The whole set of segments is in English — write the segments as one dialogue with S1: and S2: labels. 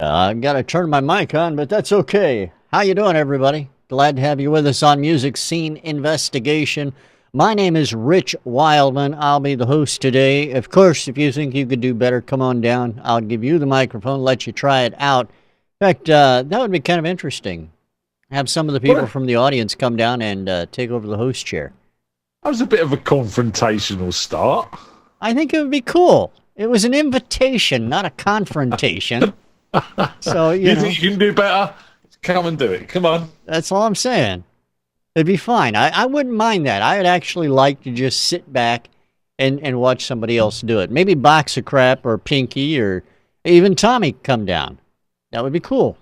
S1: I've got to turn my mic on, but that's okay. How you doing, everybody? Glad to have you with us on Music Scene Investigation. My name is Rich Wildman. I'll be the host today. Of course, if you think you could do better, come on down. I'll give you the microphone, let you try it out. In fact, that would be kind of interesting. Have some of the people from the audience come down and take over the host chair.
S2: That was a bit of a confrontational start.
S1: I think it would be cool. It was an invitation, not a confrontation. So
S2: you think you can do better? Come and do it. Come on.
S1: That's all I'm saying. It'd be fine. I wouldn't mind that. I would actually like to just sit back and watch somebody else do it. Maybe Box of Crap or Pinky or even Tommy come down. That would be cool.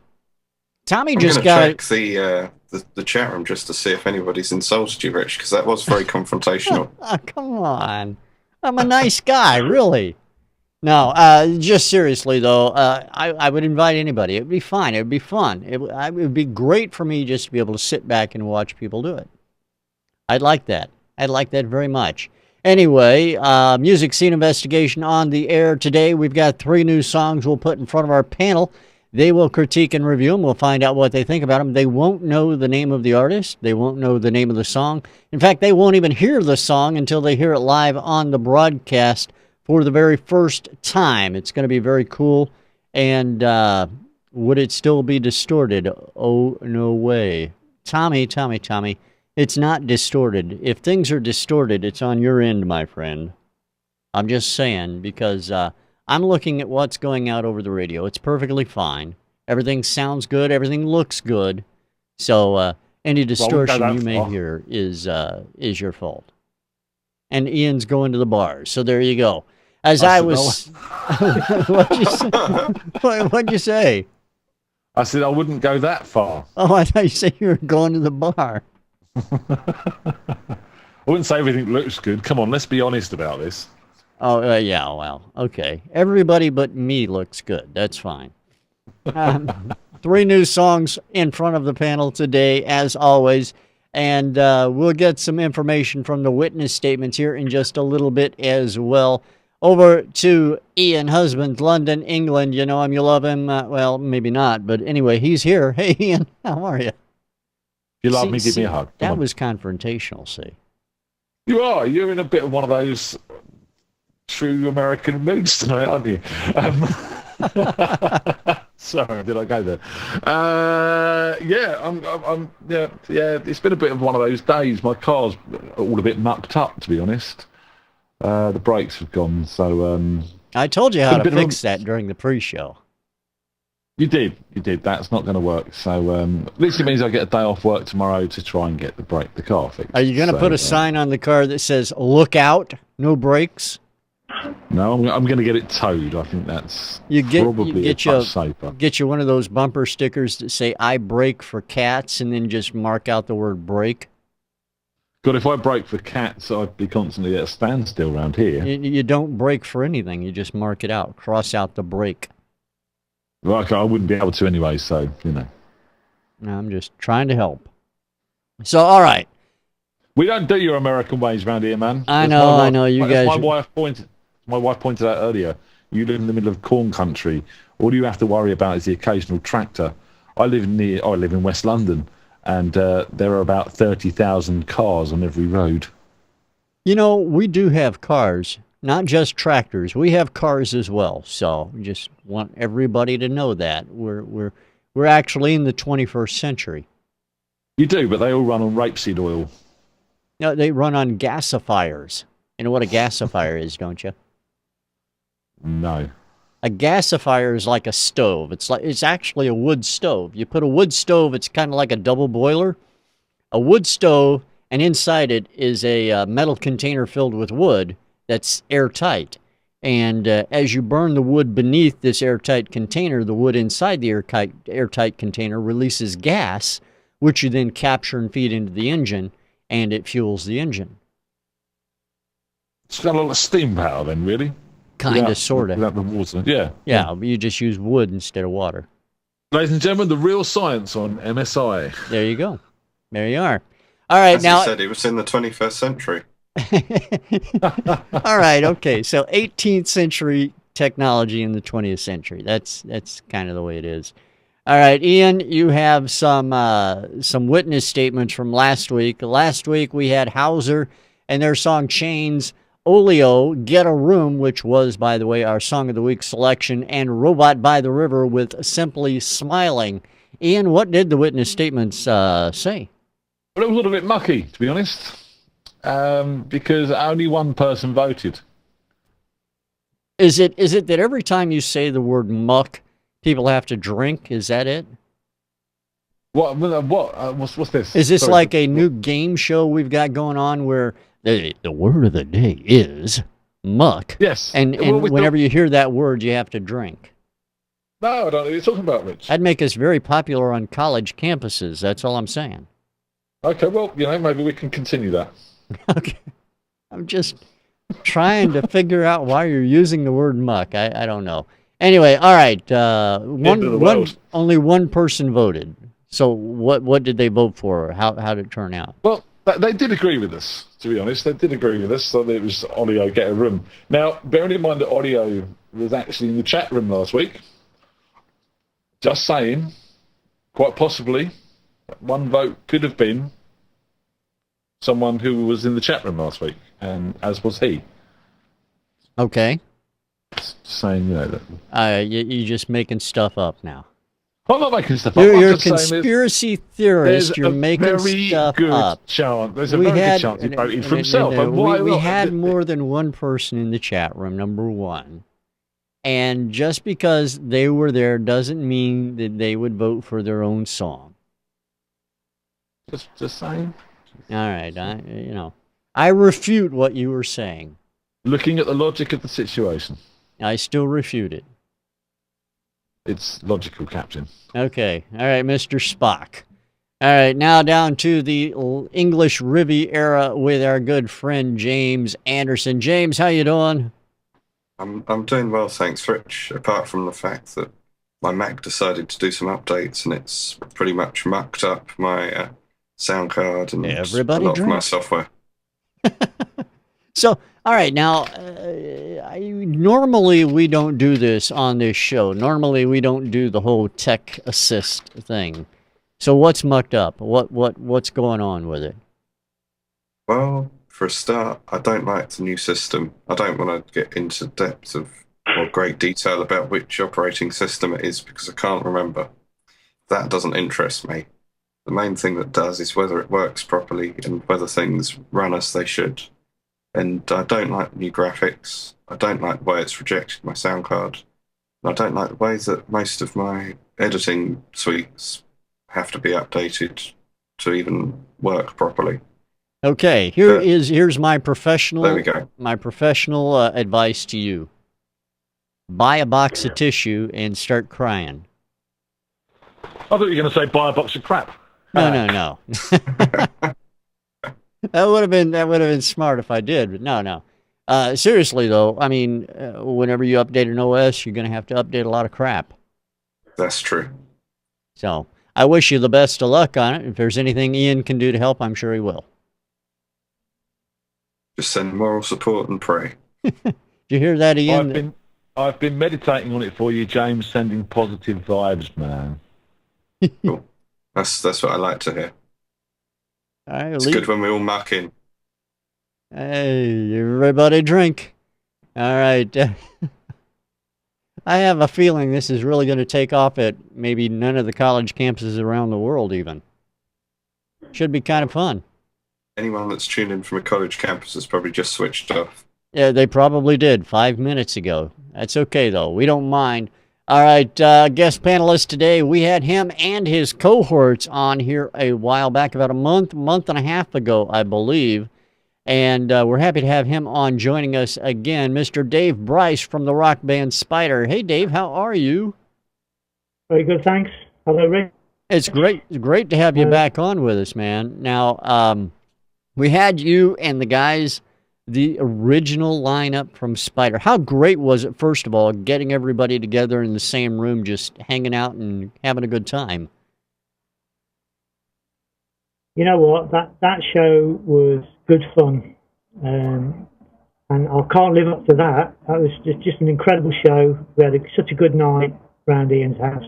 S1: Tommy just got
S3: check the chat room just to see if anybody's insulted you, Rich, because that was very confrontational.
S1: Oh, come on. I'm a nice guy, really. No, just seriously, though, I would invite anybody. It would be fine. It would be fun. It would be great for me just to be able to sit back and watch people do it. I'd like that. I'd like that very much. Anyway, Music Scene Investigation on the air today. We've got 3 new songs we'll put in front of our panel. They will critique and review them. We'll find out what they think about them. They won't know the name of the artist. They won't know the name of the song. In fact, they won't even hear the song until they hear it live on the broadcast for the very first time. It's going to be very cool. And would it still be distorted? Oh, no way. Tommy, it's not distorted. If things are distorted, it's on your end, my friend. I'm just saying, because I'm looking at what's going out over the radio. It's perfectly fine. Everything sounds good. Everything looks good. So any distortion you may hear is your fault. And Ian's going to the bars. So there you go. As I was... What'd you say?
S2: I said I wouldn't go that far.
S1: Oh, I thought you said you were going to the bar.
S2: I wouldn't say everything looks good. Come on, let's be honest about this.
S1: Oh, yeah, well, okay. Everybody but me looks good. That's fine. 3 new songs in front of the panel today, as always. And we'll get some information from the witness statements here in just a little bit as well. Over to Ian Husband, London, England. You know him, you love him. Well, maybe not, but anyway, he's here. Hey, Ian, how are you?
S2: If you love me, give me a hug.
S1: That was confrontational, see.
S2: You are. You're in a bit of one of those true American moods tonight, aren't you? Sorry, did I go there? Yeah, it's been a bit of one of those days. My car's all a bit mucked up, to be honest. The brakes have gone, so...
S1: I told you how to fix that during the pre-show.
S2: You did. That's not going to work. So at least it means I get a day off work tomorrow to try and get the car fixed.
S1: Are you going to put a sign on the car that says, "Look out, no brakes"?
S2: No, I'm going to get it towed. I think that's probably much safer.
S1: Get you one of those bumper stickers that say, "I brake for cats," and then just mark out the word "brake."
S2: God, if I brake for cats, I'd be constantly at a standstill around here.
S1: You don't brake for anything. You just mark it out. Cross out the brake.
S2: Well, okay, I wouldn't be able to anyway, so, you know.
S1: No, I'm just trying to help. So, all right.
S2: We don't do your American ways around here, man.
S1: I know. You guys...
S2: My wife pointed out earlier, you live in the middle of corn country. All you have to worry about is the occasional tractor. I live in West London, and there are about 30,000 cars on every road.
S1: You know, we do have cars, not just tractors. We have cars as well. So we just want everybody to know that we're actually in the 21st century.
S2: You do, but they all run on rapeseed oil.
S1: No, they run on gasifiers. You know what a gasifier is, don't you?
S2: No.
S1: A gasifier is like a stove. It's actually a wood stove. You put a wood stove, it's kind of like a double boiler. A wood stove, and inside it is a metal container filled with wood that's airtight. And as you burn the wood beneath this airtight container, the wood inside the airtight container releases gas, which you then capture and feed into the engine, and it fuels the engine.
S2: It's got a lot of steam power then, really?
S1: Kind of, sort of.
S2: Without the water, yeah.
S1: Yeah, you just use wood instead of water.
S2: Ladies and gentlemen, the real science on MSI.
S1: There you go. There you are. All right,
S3: as
S1: now...
S3: you said, it was in the 21st century.
S1: All right, okay. So 18th century technology in the 20th century. That's kind of the way it is. All right, Ian, you have some witness statements from last week. Last week we had Hauser and their song Chains, Olio, Get a Room, which was, by the way, our Song of the Week selection, and Robot by the River with Simply Smiling. Ian, what did the witness statements say?
S2: Well, it was a little bit mucky, to be honest, because only one person voted.
S1: Is it that every time you say the word muck, people have to drink? Is that it?
S2: What's this?
S1: Is this like a new game show we've got going on where the word of the day is muck?
S2: Yes.
S1: And whenever you hear that word, you have to drink.
S2: No, I don't know what you're talking about, Rich.
S1: That'd make us very popular on college campuses. That's all I'm saying.
S2: Okay, well, maybe we can continue that.
S1: Okay. I'm just trying to figure out why you're using the word muck. I don't know. Anyway, all right. Only one person voted. So what did they vote for? How did it turn out?
S2: Well, they did agree with us, to be honest. They did agree with us, so it was Audio Get a Room. Now, bearing in mind that Audio was actually in the chat room last week, just saying, quite possibly, one vote could have been someone who was in the chat room last week, and as was he.
S1: Okay.
S2: Just saying, that.
S1: You're just making stuff up now.
S2: I'm not making stuff up.
S1: You're a conspiracy theorist. You're making stuff up.
S2: There's a very good chance he voted for himself.
S1: We had more than one person in the chat room, number one. And just because they were there doesn't mean that they would vote for their own song.
S2: Just saying.
S1: All right, I refute what you were saying.
S2: Looking at the logic of the situation.
S1: I still refute it.
S2: It's logical, Captain.
S1: Okay. All right, Mr. Spock. All right, now down to the English Riviera with our good friend James Anderson. James, how you doing?
S3: I'm doing well, thanks, Rich. Apart from the fact that my Mac decided to do some updates and it's pretty much mucked up my sound card and a lot of my software.
S1: So, all right, now, normally we don't do this on this show. Normally we don't do the whole tech assist thing. So what's mucked up? What's going on with it?
S3: Well, for a start, I don't like the new system. I don't want to get into depth of or great detail about which operating system it is because I can't remember. That doesn't interest me. The main thing that does is whether it works properly and whether things run as they should. And I don't like the new graphics. I don't like the way it's rejected my sound card. And I don't like the way that most of my editing suites have to be updated to even work properly.
S1: Okay, here's my professional.
S3: There we go.
S1: My professional advice to you: buy a box of tissue and start crying.
S2: I thought you were going to say buy a box of crap.
S1: No. That would have been smart if I did, but no. Seriously though, I mean, whenever you update an OS, you're going to have to update a lot of crap.
S3: That's true.
S1: So I wish you the best of luck on it. If there's anything Ian can do to help, I'm sure he will.
S3: Just send moral support and pray.
S1: Did you hear that, Ian?
S2: I've been meditating on it for you, James, sending positive vibes, man.
S3: Cool. That's what I like to hear.
S1: All right,
S3: it's good when we all muck in.
S1: Hey, everybody drink. All right. I have a feeling this is really going to take off at maybe none of the college campuses around the world even. Should be kind of fun.
S3: Anyone that's tuned in from a college campus has probably just switched off.
S1: Yeah, they probably did 5 minutes ago. That's okay, though. We don't mind. All right, guest panelist today, we had him and his cohorts on here a while back, about a month and a half ago, I believe. And we're happy to have him on joining us again, Mr. Dave Bryce from the rock band Spider. Hey, Dave, how are you?
S4: Very good, thanks. Hello, Rick.
S1: It's great to have you back on with us, man. Now, we had you and the guys, the original lineup from Spider. How great was it, first of all, getting everybody together in the same room, just hanging out and having a good time?
S4: You know what? That show was good fun. and I can't live up to that. That was just an incredible show. We had such a good night around Ian's house.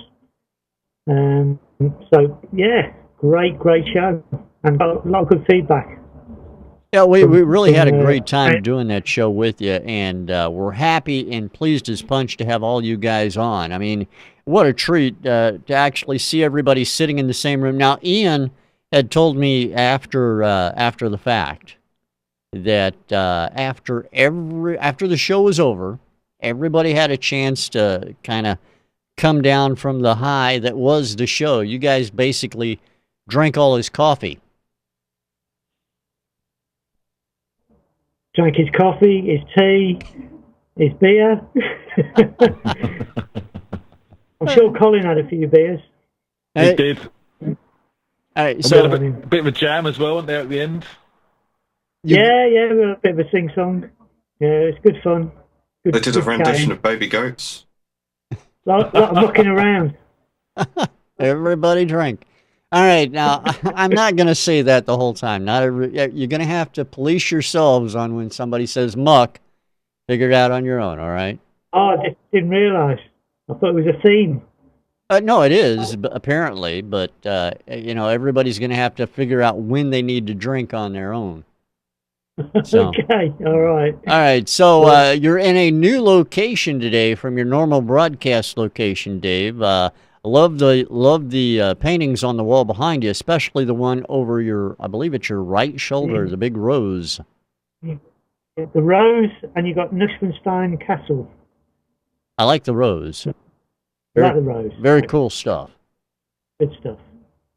S4: So yeah, great show, and got a lot of good feedback.
S1: Yeah, we really had a great time doing that show with you, and we're happy and pleased as punch to have all you guys on. I mean, what a treat to actually see everybody sitting in the same room. Now, Ian had told me after the fact that after the show was over, everybody had a chance to kind of come down from the high that was the show. You guys basically drank all his coffee.
S4: Drank his coffee, his tea, his beer. I'm sure Colin had a few beers.
S2: He did.
S1: All right, so
S2: a bit of a jam as well, wasn't there, at the end?
S4: Yeah, we had a bit of a sing-song. Yeah, it's good fun.
S3: They did a rendition of Baby Goats.
S4: Lot of mucking around.
S1: Everybody drank. All right, now I'm not going to say that the whole time. You're going to have to police yourselves on when somebody says muck. Figure it out on your own. All right.
S4: Oh, I didn't realise. I thought it was a theme.
S1: No, it is apparently, but everybody's going to have to figure out when they need to drink on their own. So.
S4: Okay, all right.
S1: All right, so you're in a new location today from your normal broadcast location, Dave. Love the paintings on the wall behind you, especially the one over I believe it's your right shoulder, the big rose.
S4: The rose, and you got Neuschwanstein Castle.
S1: I like the rose.
S4: I like the rose.
S1: Very cool stuff.
S4: Good stuff.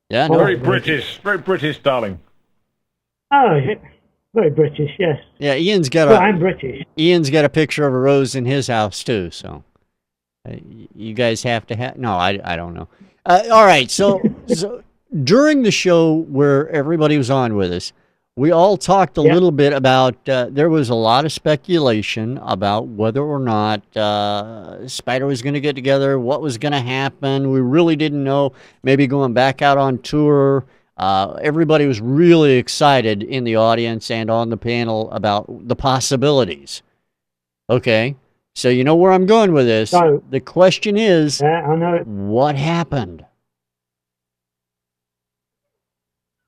S1: Yeah, no,
S2: Very British, darling.
S4: Oh, yeah. Very British, yes.
S1: Yeah,
S4: I'm British.
S1: Ian's got a picture of a rose in his house too, so you guys have to have. No, I don't know. All right, so during the show where everybody was on with us, we all talked a little bit about. There was a lot of speculation about whether or not Spider was going to get together, what was going to happen. We really didn't know. Maybe going back out on tour. Everybody was really excited in the audience and on the panel about the possibilities. Okay, so you know where I'm going with this.
S4: So,
S1: the question is,
S4: I know.
S1: What happened?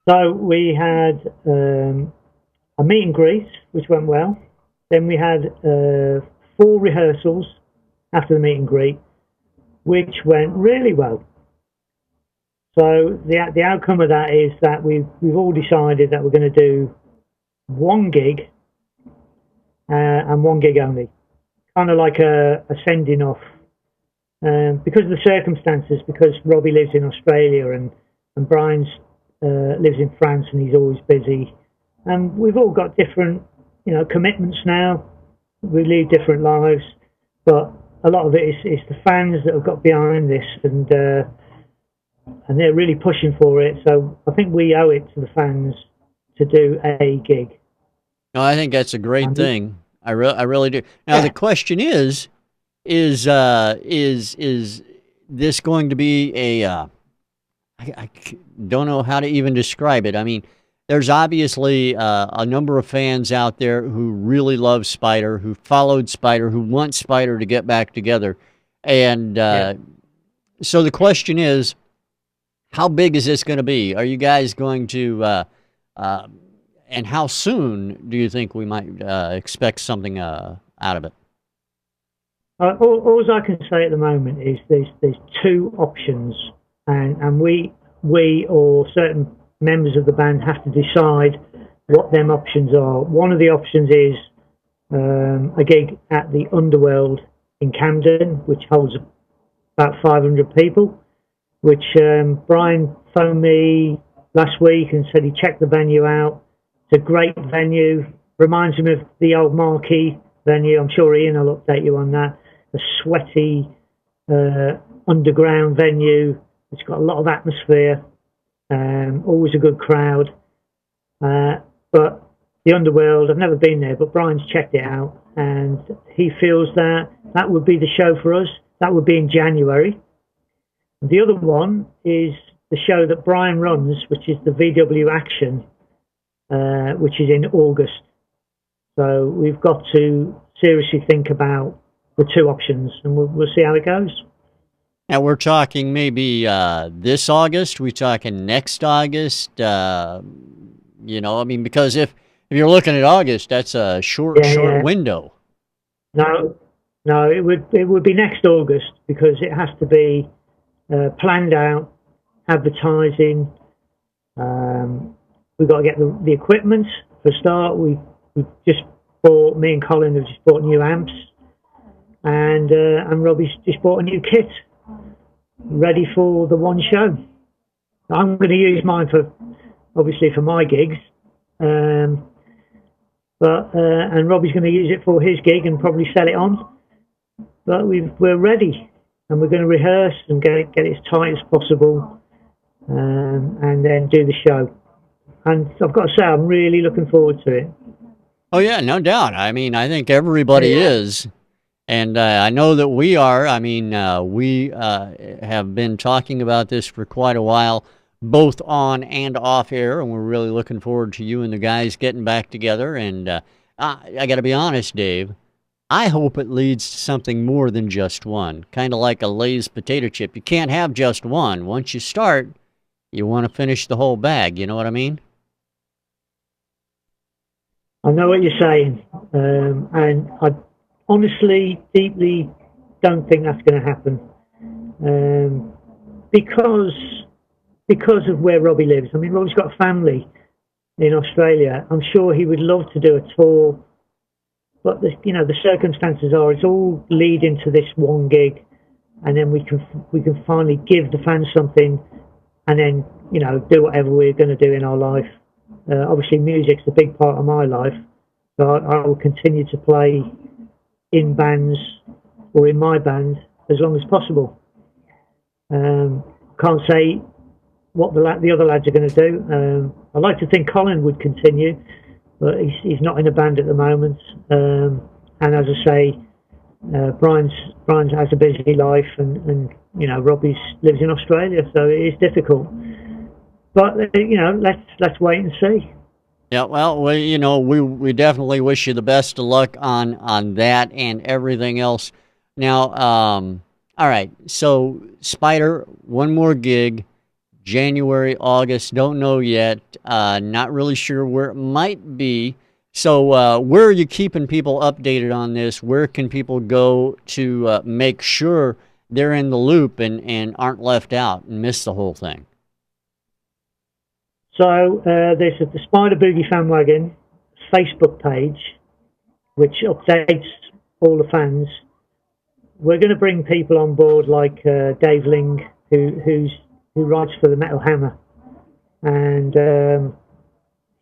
S4: So we had a meet and greet, which went well. Then we had 4 rehearsals after the meet and greet, which went really well. So the outcome of that is that we've all decided that we're going to do 1 gig and 1 gig only, kind of like a sending off, because of the circumstances. Because Robbie lives in Australia and Brian's lives in France and he's always busy, and we've all got different commitments now. We lead different lives, but a lot of it is the fans that have got behind this and they're really pushing for it. So I think we owe it to the fans to do a gig.
S1: No, I think that's a great thing. I really do. Now the question is this going to be a? I don't know how to even describe it. I mean, there's obviously a number of fans out there who really love Spider, who followed Spider, who want Spider to get back together, and so the question is, how big is this going to be? Are you guys going to, and how soon do you think we might expect something out of it?
S4: All I can say at the moment is there's 2 options, and we or certain members of the band have to decide what them options are. One of the options is a gig at the Underworld in Camden, which holds about 500 people. Which Brian phoned me last week and said he checked the venue out. It's a great venue. Reminds him of the old Marquee venue. I'm sure Ian will update you on that. A sweaty underground venue. It's got a lot of atmosphere. Always a good crowd. But the Underworld, I've never been there, but Brian's checked it out. And he feels that would be the show for us. That would be in January. The other one is the show that Brian runs, which is the VW Action, which is in August. So we've got to seriously think about the two options, and we'll see how it goes.
S1: Now we're talking maybe this August. We talking next August. I mean, because if you're looking at August, that's a short window.
S4: No, it would be next August, because it has to be planned out, advertising. We've got to get the equipment for a start. We've just bought, me and Colin have just bought new amps, and Robbie's just bought a new kit, ready for the one show. I'm going to use mine obviously for my gigs, and Robbie's going to use it for his gig and probably sell it on. But we're ready, and we're going to rehearse and get it as tight as possible, and then do the show. And I've got to say, I'm really looking forward to it.
S1: Oh yeah, no doubt. I mean, I think everybody is. And I know that we are. I mean, we have been talking about this for quite a while, both on and off air, and we're really looking forward to you and the guys getting back together. And I got to be honest, Dave, I hope it leads to something more than just one, kind of like a Lay's potato chip. You can't have just one. Once you start, you want to finish the whole bag. You know what I mean?
S4: I know what you're saying, and I honestly, deeply don't think that's going to happen, because of where Robbie lives. I mean, Robbie's got a family in Australia. I'm sure he would love to do a tour, but the circumstances are it's all leading to this one gig, and then we can finally give the fans something, and then do whatever we're going to do in our life. Obviously, music's a big part of my life, so I will continue to play in bands or in my band as long as possible. Can't say what the other lads are going to do. I like to think Colin would continue, but he's not in a band at the moment. And as I say, Brian's has a busy life, and Robbie lives in Australia, so it is difficult. But let's wait and see.
S1: Yeah, well, we definitely wish you the best of luck on that and everything else. Now, all right, so Spider, one more gig, January, August, don't know yet, not really sure where it might be. So where are you keeping people updated on this? Where can people go to make sure they're in the loop and aren't left out and miss the whole thing?
S4: So there's the Spider Boogie Fan Wagon Facebook page, which updates all the fans. We're going to bring people on board like Dave Ling, who writes for the Metal Hammer, and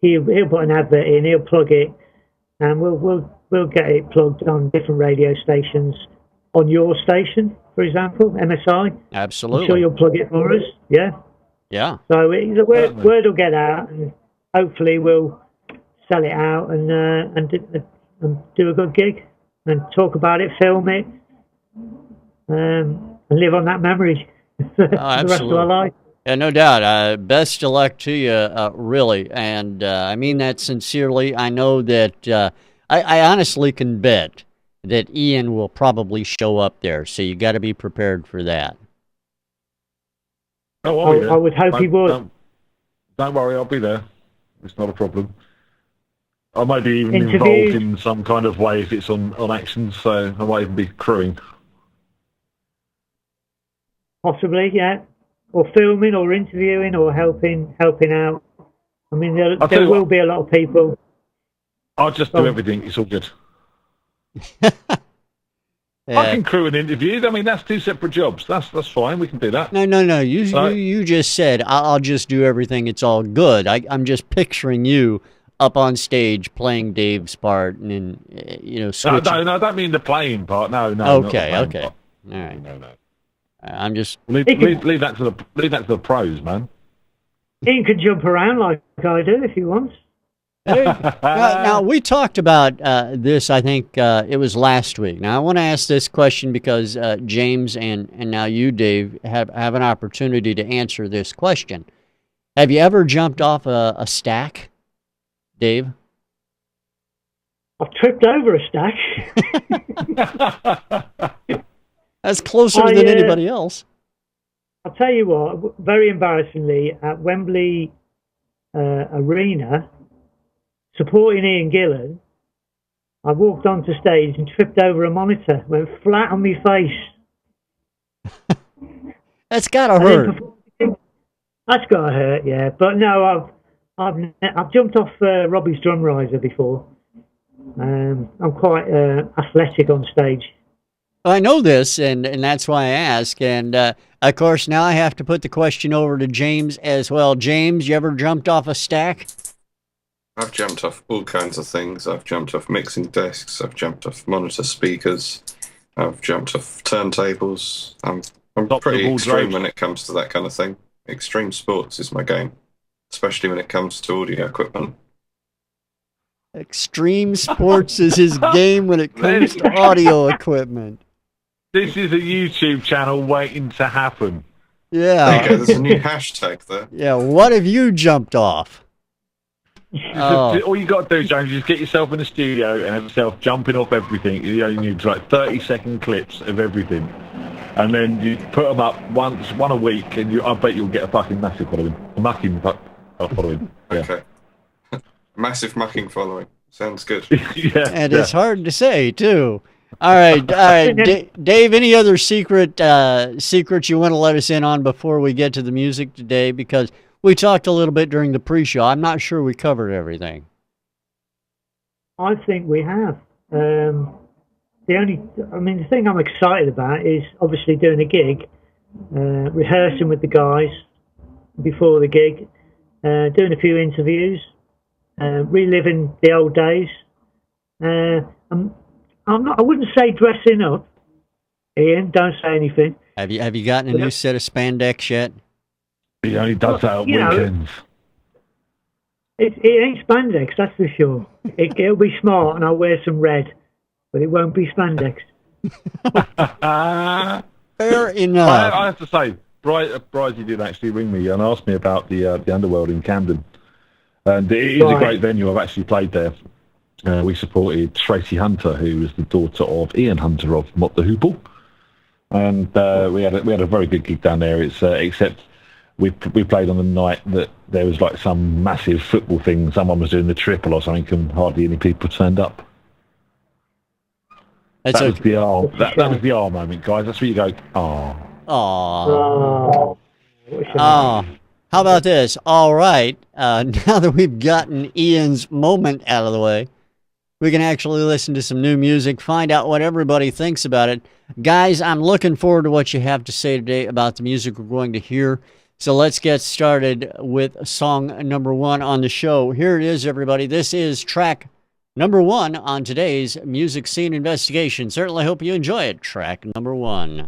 S4: he'll put an advert in, he'll plug it, and we'll get it plugged on different radio stations. On your station, for example, MSI.
S1: Absolutely.
S4: I'm sure you'll plug it for us. Yeah.
S1: Yeah.
S4: So the word will get out, and hopefully we'll sell it out and do a good gig and talk about it, film it, and live on that memory for the rest of our life.
S1: Yeah, no doubt. Best of luck to you, really. And I mean that sincerely. I know that I honestly can bet that Ian will probably show up there, so you got to be prepared for that.
S2: Oh,
S4: I would hope he would.
S2: Don't worry, I'll be there. It's not a problem. I might be even involved in some kind of way if it's on action, so I might even be crewing.
S4: Possibly, yeah. Or filming, or interviewing, or helping out. I mean, there will be a lot of people.
S2: I'll just do everything. It's all good. I can crew and interview. I mean, that's two separate jobs. That's fine. We can do that.
S1: No. You just said I'll just do everything. It's all good. I'm just picturing you up on stage playing Dave's part, and switching.
S2: No, I don't mean the playing part. No.
S1: Okay. All right.
S2: No.
S1: I'm just
S2: leave that to the pros, man.
S4: Ian could jump around like I do if he wants.
S1: Now, we talked about this, I think it was last week. Now, I want to ask this question because James and now you, Dave, have an opportunity to answer this question. Have you ever jumped off a stack, Dave?
S4: I've tripped over a stack.
S1: That's closer than anybody else.
S4: I'll tell you what, very embarrassingly, at Wembley Arena, supporting Ian Gillan, I walked onto stage and tripped over a monitor, went flat on my face.
S1: That's gotta hurt.
S4: That's gotta hurt, yeah. But no, I've jumped off Robbie's drum riser before. I'm quite athletic on stage.
S1: I know this, and that's why I ask. And of course, now I have to put the question over to James as well. James, you ever jumped off a stack?
S3: I've jumped off all kinds of things. I've jumped off mixing desks. I've jumped off monitor speakers. I've jumped off turntables. I'm pretty extreme when it comes to that kind of thing. Extreme sports is my game, especially when it comes to audio equipment.
S1: Extreme sports is his game when it comes to audio equipment.
S2: This is a YouTube channel waiting to happen.
S1: Yeah.
S3: There you go. There's a new hashtag there.
S1: Yeah. What have you jumped off?
S2: Oh. All you got to do, James, is get yourself in the studio and have yourself jumping off everything. You only need like 30-second clips of everything, and then you put them up one a week, and I bet you'll get a fucking massive following. Following. Yeah.
S3: Okay. Massive mucking following. Sounds good.
S2: Yeah,
S1: and it's hard to say too. All right, Dave. Any other secrets you want to let us in on before we get to the music today? Because we talked a little bit during the pre-show. I'm not sure we covered everything.
S4: I think we have. The thing I'm excited about is obviously doing a gig, rehearsing with the guys before the gig, doing a few interviews, reliving the old days. I wouldn't say dressing up. Ian, don't say anything.
S1: Have you gotten a new set of spandex yet?
S2: He only does that on weekends.
S4: It ain't spandex, that's for sure. It'll be smart, and I'll wear some red, but it won't be spandex.
S1: Fair enough.
S2: I have to say, Bryce did actually ring me and ask me about the Underworld in Camden, and it is a great venue. I've actually played there. We supported Tracy Hunter, who was the daughter of Ian Hunter of Mott the Hoople, and we had a very good gig down there. It's except we played on the night that there was like some massive football thing. Someone was doing the triple or something, and hardly any people turned up. That was the R moment, guys. That's where you go, oh.
S1: Oh. Oh. How about this? All right. Now that we've gotten Ian's moment out of the way, we can actually listen to some new music, find out what everybody thinks about it. Guys, I'm looking forward to what you have to say today about the music we're going to hear. So let's get started with song number 1 on the show. Here it is, everybody. This is track number 1 on today's Music Scene Investigation. Certainly hope you enjoy it. Track number 1.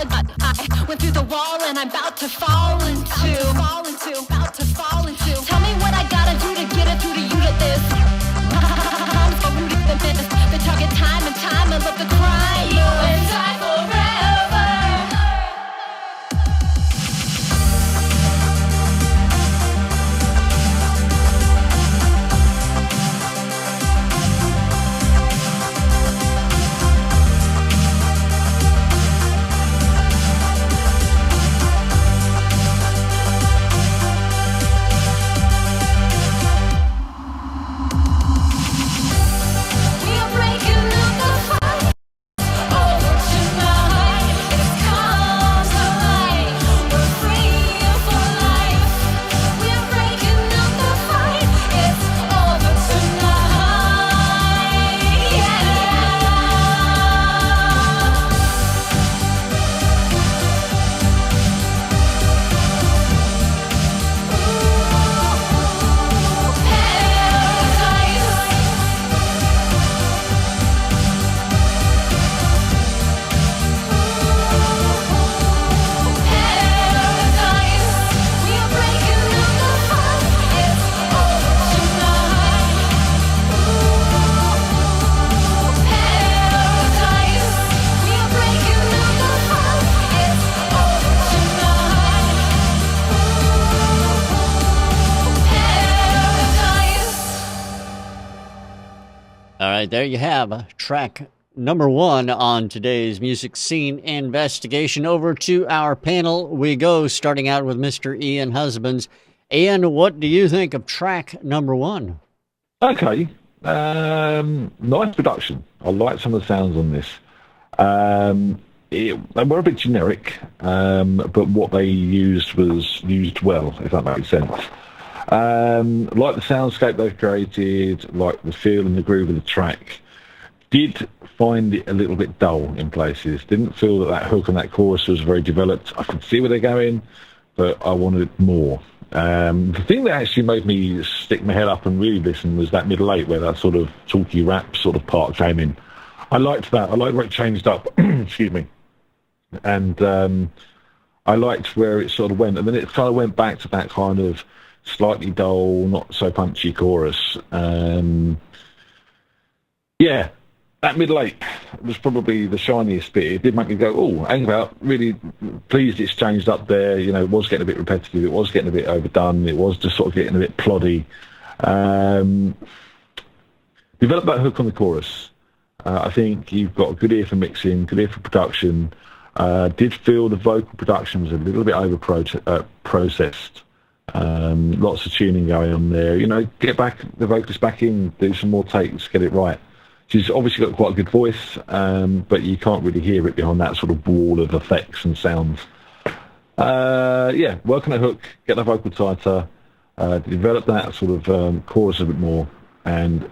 S5: I went through the wall and I'm about to fall into. Tell me what I gotta do to get it through to you to this. I'm so rooted in this. The target time and time and love the crime. You and I forever.
S1: All right, there you have track number 1 on today's music scene investigation. Over to our panel we go, starting out with Mr. Ian Husbands. Ian, what do you think of track number 1?
S2: Okay. Nice production. I like some of the sounds on this. They were a bit generic, but what they used was used well, if that makes sense. Like the soundscape they've created, like the feel and the groove of the track. Did find it a little bit dull in places. Didn't feel that hook and that chorus was very developed. I could see where they're going, but I wanted more. The thing that actually made me stick my head up and really listen was that middle 8, where that sort of talky rap sort of part came in. I liked that. I liked where it changed up. Excuse me. And I liked where it sort of went. And then it kind of went back to that kind of slightly dull, not so punchy chorus. Yeah, that middle 8 was probably the shiniest bit. It did make me go, oh, hang about, really pleased it's changed up there. You know, it was getting a bit repetitive, it was getting a bit overdone, it was just sort of getting a bit ploddy. Develop that hook on the chorus. I think you've got a good ear for mixing, good ear for production. Did feel the vocal production was a little bit processed. Lots of tuning going on there. You know, get back the vocalist back in, do some more takes, get it right. She's obviously got quite a good voice, but you can't really hear it behind that sort of wall of effects and sounds. Yeah, work on the hook, get the vocal tighter, develop that sort of chorus a bit more, and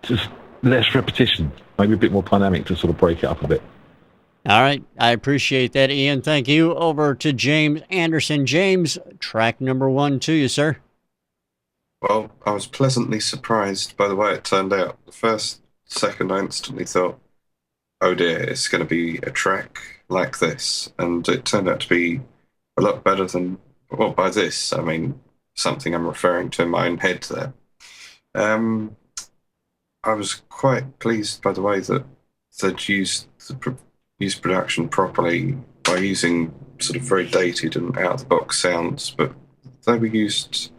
S2: just less repetition, maybe a bit more dynamic to sort of break it up a bit.
S1: All right, I appreciate that, Ian. Thank you. Over to James Anderson. James, track number 1 to you, sir.
S3: Well, I was pleasantly surprised by the way it turned out. The first second, I instantly thought, oh dear, it's going to be a track like this. And it turned out to be a lot better than, well, by this, I mean, something I'm referring to in my own head there. I was quite pleased by the way that they'd used production properly by using sort of very dated and out-of-the-box sounds, but they were used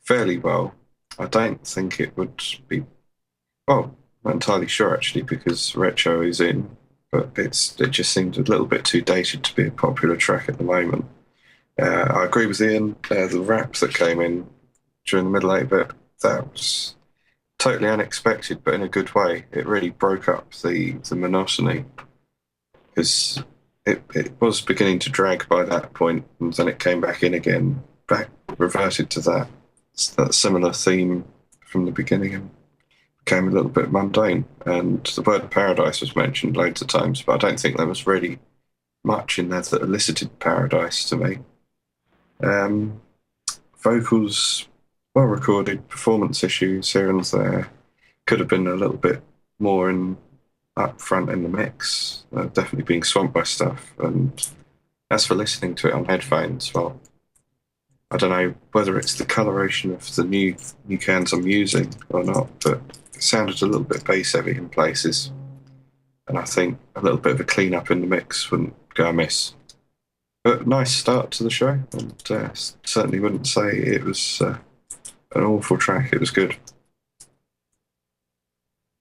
S3: fairly well. I don't think it would be, well, not entirely sure actually, because retro is in, but it just seemed a little bit too dated to be a popular track at the moment. I agree with Ian, the rap that came in during the middle 8 bit, that was totally unexpected, but in a good way. It really broke up the monotony, because it was beginning to drag by that point, and then it came back in again, reverted to that similar theme from the beginning, and became a little bit mundane. And the word paradise was mentioned loads of times, but I don't think there was really much in there that elicited paradise to me. Vocals, well recorded, performance issues here and there. Could have been a little bit more in up front in the mix. Definitely being swamped by stuff. And as for listening to it on headphones, well, I don't know whether it's the coloration of the new cans I'm using or not, but it sounded a little bit bass heavy in places. And I think a little bit of a clean up in the mix wouldn't go amiss. But nice start to the show, and certainly wouldn't say it was an awful track. It was good.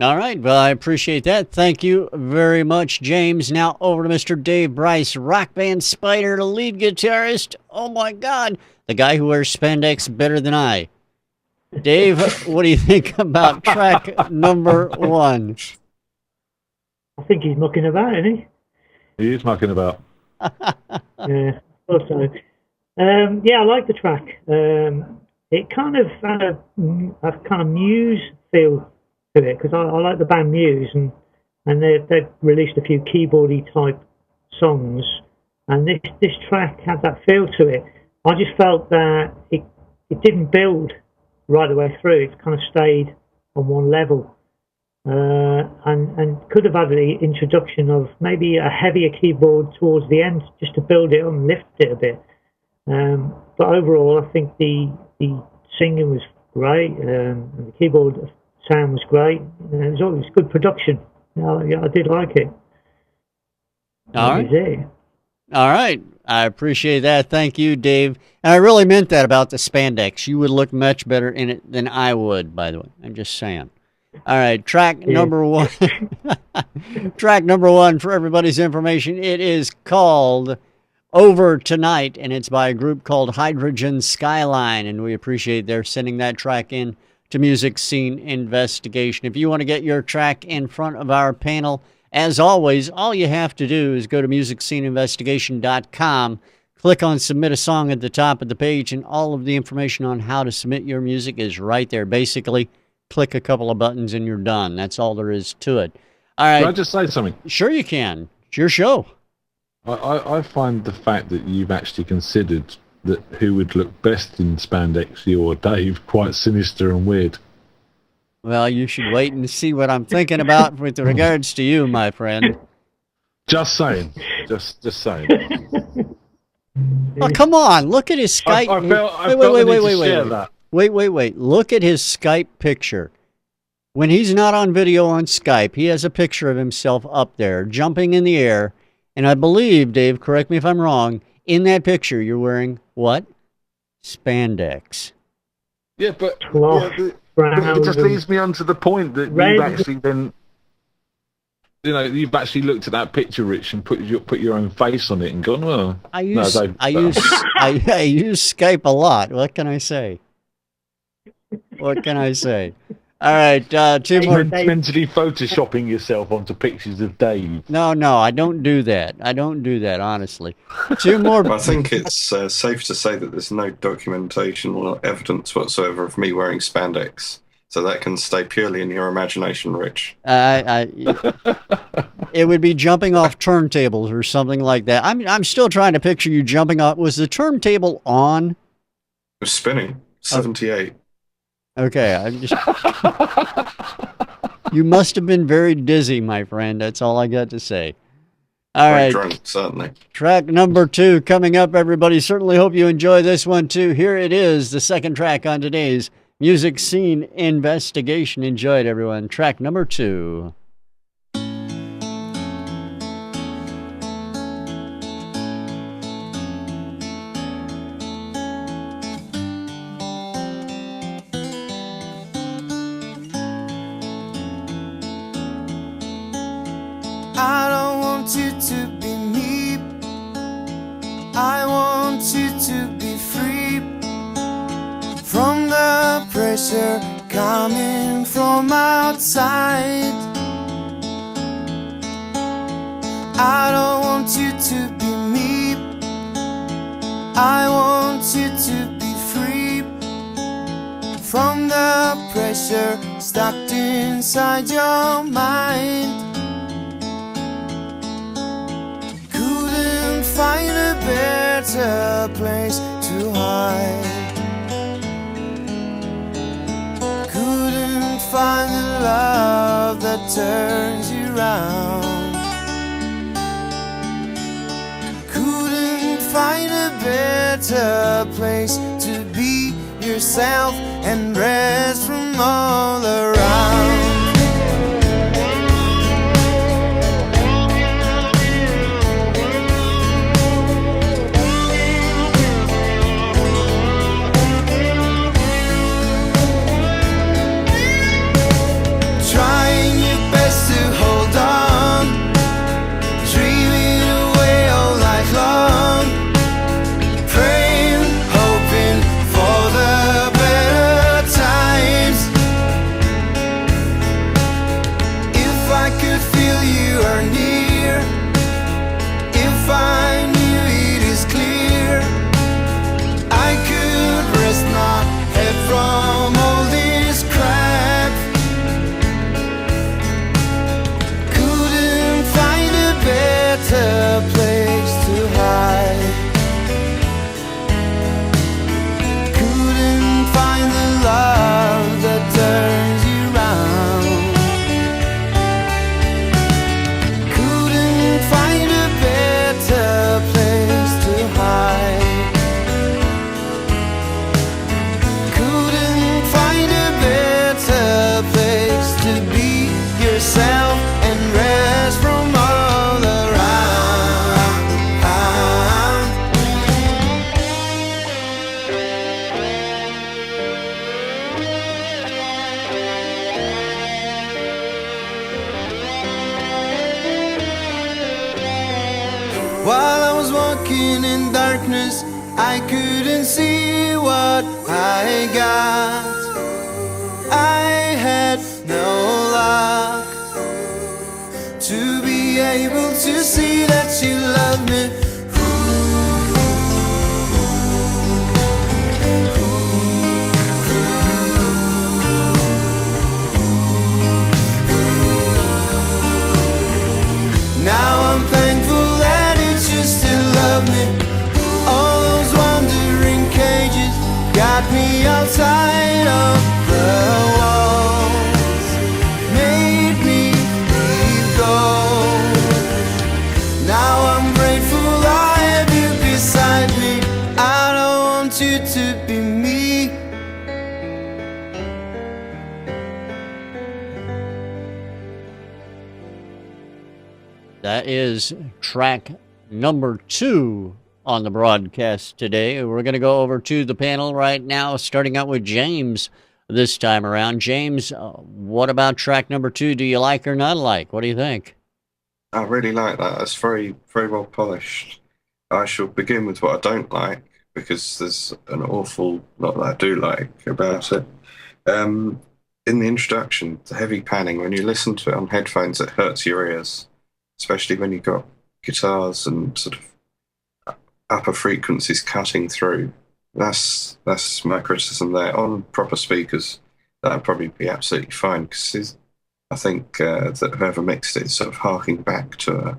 S1: All right. Well, I appreciate that. Thank you very much, James. Now over to Mr. Dave Bryce, rock band Spider, the lead guitarist. Oh, my God. The guy who wears spandex better than I. Dave, what do you think about track number 1?
S4: I think he's mucking about, isn't he?
S2: He is mucking about.
S4: Yeah, thought so. Yeah, I like the track. It kind of had a kind of Muse feel to it, because I like the band Muse, and they've released a few keyboardy type songs, and this track had that feel to it. I just felt that it didn't build right the way through. It kind of stayed on one level, and could have had the introduction of maybe a heavier keyboard towards the end, just to build it up and lift it a bit. But overall, I think the singing was great, and the keyboard sound was great. It was always good production. I did like it.
S1: All right. All right. I appreciate that. Thank you, Dave. And I really meant that about the spandex. You would look much better in it than I would, by the way. I'm just saying. All right. Track number 1. Track number 1 for everybody's information. It is called Over Tonight, and it's by a group called Hydrogen Skyline, and we appreciate their sending that track in to Music Scene Investigation. If you want to get your track in front of our panel, as always, all you have to do is go to musicsceneinvestigation.com, click on Submit a Song at the top of the page, and all of the information on how to submit your music is right there. Basically, click a couple of buttons and you're done. That's all there is to it. All right.
S2: Can I just say something?
S1: Sure you can. It's your show.
S2: I find the fact that you've actually considered that who would look best in spandex, you or Dave, quite sinister and weird.
S1: Well, you should wait and see what I'm thinking about with regards to you, my friend.
S2: Just saying. Just saying.
S1: Oh, come on. Look at his Skype. Wait. Look at his Skype picture. When he's not on video on Skype, he has a picture of himself up there, jumping in the air. And I believe, Dave, correct me if I'm wrong, in that picture you're wearing what? Spandex.
S2: Yeah, but
S4: But
S2: it just leads me on to the point that you've actually then, you've actually looked at that picture, Rich, and put your own face on it and gone, well.
S1: I use Skype a lot. What can I say? All right, 2 more.
S2: Mentally photoshopping yourself onto pictures of Dave.
S1: No, I don't do that. Honestly. 2 more.
S3: I think it's safe to say that there's no documentation or evidence whatsoever of me wearing spandex. So that can stay purely in your imagination, Rich.
S1: It would be jumping off turntables or something like that. I'm still trying to picture you jumping off. Was the turntable on?
S3: It was spinning. 78.
S1: Okay, I'm just. You must have been very dizzy, my friend. That's all I got to say. All right.
S3: Drunk, certainly.
S1: Track number 2 coming up, everybody. Certainly hope you enjoy this one, too. Here it is, the second track on today's Music Scene Investigation. Enjoy it, everyone. Track number 2.
S6: I don't want you to be me. I want you to be free from the pressure coming from outside. I don't want you to be me. I want you to be free from the pressure stuck inside your mind. Find a better place to hide. Couldn't find the love that turns you around. Couldn't find a better place to be yourself and rest from all around. Trying your best to hold on, dreaming away all night long, praying, hoping for the better times. If I could feel you are near, if I knew it is clear, I could rest my head from all this crap. Couldn't find a better place to hide. Couldn't find the love that turns you round. Couldn't find a better place to hide. Couldn't find a better place to be yourself and rest from all around. While I was walking in darkness, I couldn't see what I got. I had no luck to be able to see that you love me. Now I'm thankful that you still love me. All those wandering cages got me outside of the walls, made me leave go. Now I'm grateful I have you beside me. I don't want you to be me.
S1: That is track number 2 on the broadcast today. We're going to go over to the panel right now, starting out with James this time around. James, what about track number 2? Do you like or not like? What do you think?
S3: I really like that. It's very, very well polished. I shall begin with what I don't like, because there's an awful lot that I do like about it. In the introduction, the heavy panning, when you listen to it on headphones, it hurts your ears, especially when you've got guitars and sort of upper frequencies cutting through. That's my criticism there. On proper speakers, that would probably be absolutely fine, because I think that whoever mixed it is sort of harking back to a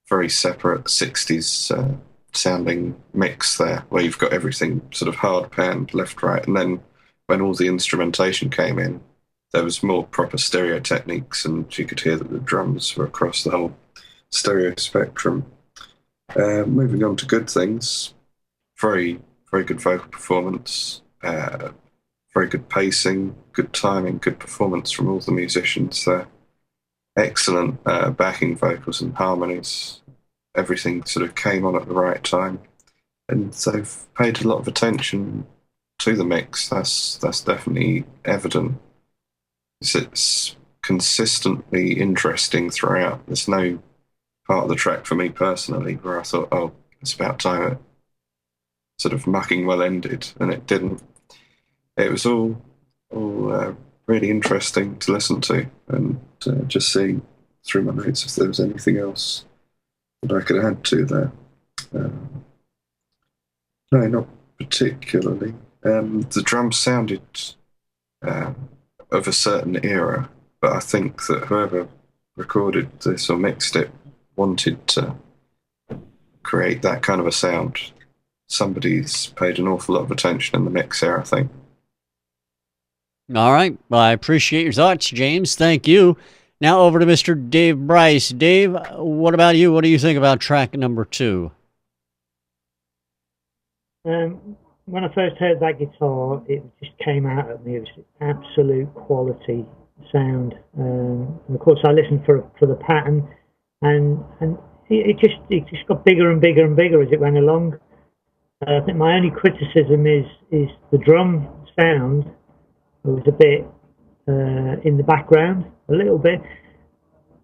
S3: very separate 60s sounding mix there, where you've got everything sort of hard panned left, right, and then when all the instrumentation came in, there was more proper stereo techniques, and you could hear that the drums were across the whole stereo spectrum. Moving on to good things, very, very good vocal performance, very good pacing, good timing, good performance from all the musicians there. Excellent backing vocals and harmonies. Everything sort of came on at the right time, and they've paid a lot of attention to the mix. That's definitely evident. It's consistently interesting throughout. There's no part of the track for me personally where I thought, oh, it's about time it sort of mucking well ended, and it didn't. It was all really interesting to listen to, and just see through my notes if there was anything else that I could add to there. No, not particularly. The drums sounded of a certain era, but I think that whoever recorded this or mixed it wanted to create that kind of a sound. Somebody's paid an awful lot of attention in the mix here, I think.
S1: All right. Well, I appreciate your thoughts, James. Thank you. Now over to Mr. Dave Bryce. Dave, what about you? What do you think about track number 2?
S4: When I first heard that guitar, it just came out at me. It was absolute quality sound. And of course, I listened for the pattern, and it just got bigger and bigger and bigger as it went along. I think my only criticism is the drum sound. It was a bit in the background, a little bit,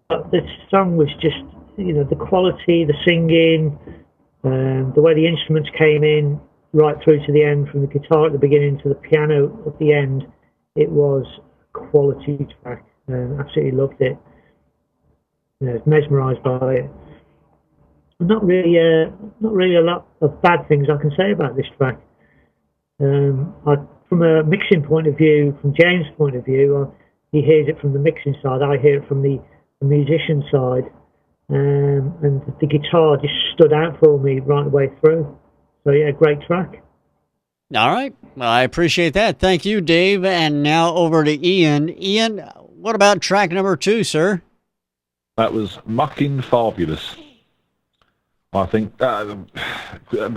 S4: but the song was just, the quality, the singing, the way the instruments came in right through to the end, from the guitar at the beginning to the piano at the end. It was a quality track. Absolutely loved it. I was mesmerised by it. Not really a lot of bad things I can say about this track. From a mixing point of view, from James' point of view, he hears it from the mixing side. I hear it from the musician side, and the guitar just stood out for me right the way through. So yeah, great track.
S1: All right. Well, I appreciate that. Thank you, Dave. And now over to Ian. Ian, what about track number 2, sir?
S2: That was mucking fabulous. I think the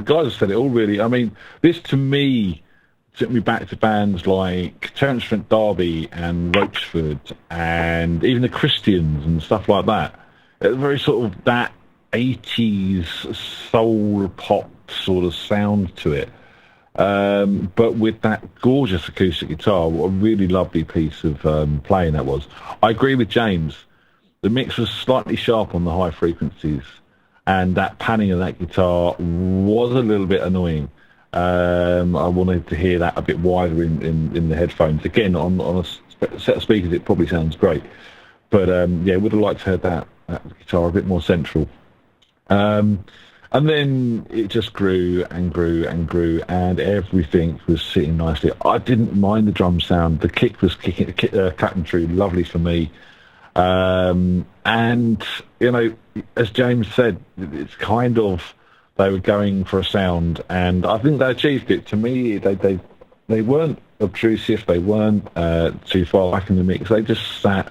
S2: guys have said it all, really. I mean, this to me took me back to bands like Terence Trent D'Arby and Roachford and even the Christians and stuff like that. It's very sort of that 80s soul pop sort of sound to it. But with that gorgeous acoustic guitar. What a really lovely piece of playing that was. I agree with James. The mix was slightly sharp on the high frequencies, and that panning of that guitar was a little bit annoying. I wanted to hear that a bit wider in the headphones. Again, on a set of speakers, it probably sounds great. But yeah, would have liked to have that guitar a bit more central. And then it just grew and grew and grew, and everything was sitting nicely. I didn't mind the drum sound. The kick was cutting through, lovely for me. And, as James said, it's kind of, they were going for a sound, and I think they achieved it. To me, they weren't obtrusive, they weren't too far back in the mix. They just sat